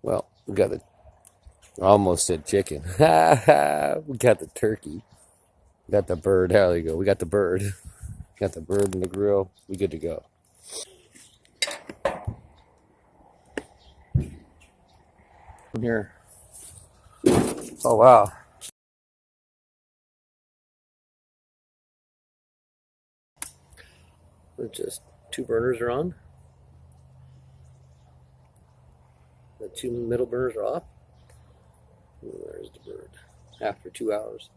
Well, we got the, I almost said chicken. We got the turkey. Got the bird. There you go. We got the bird. Got the bird in the grill. We good to go. Here. Oh, wow. It's just two burners are on. The two middle burners are off. Where's the bird? After 2 hours.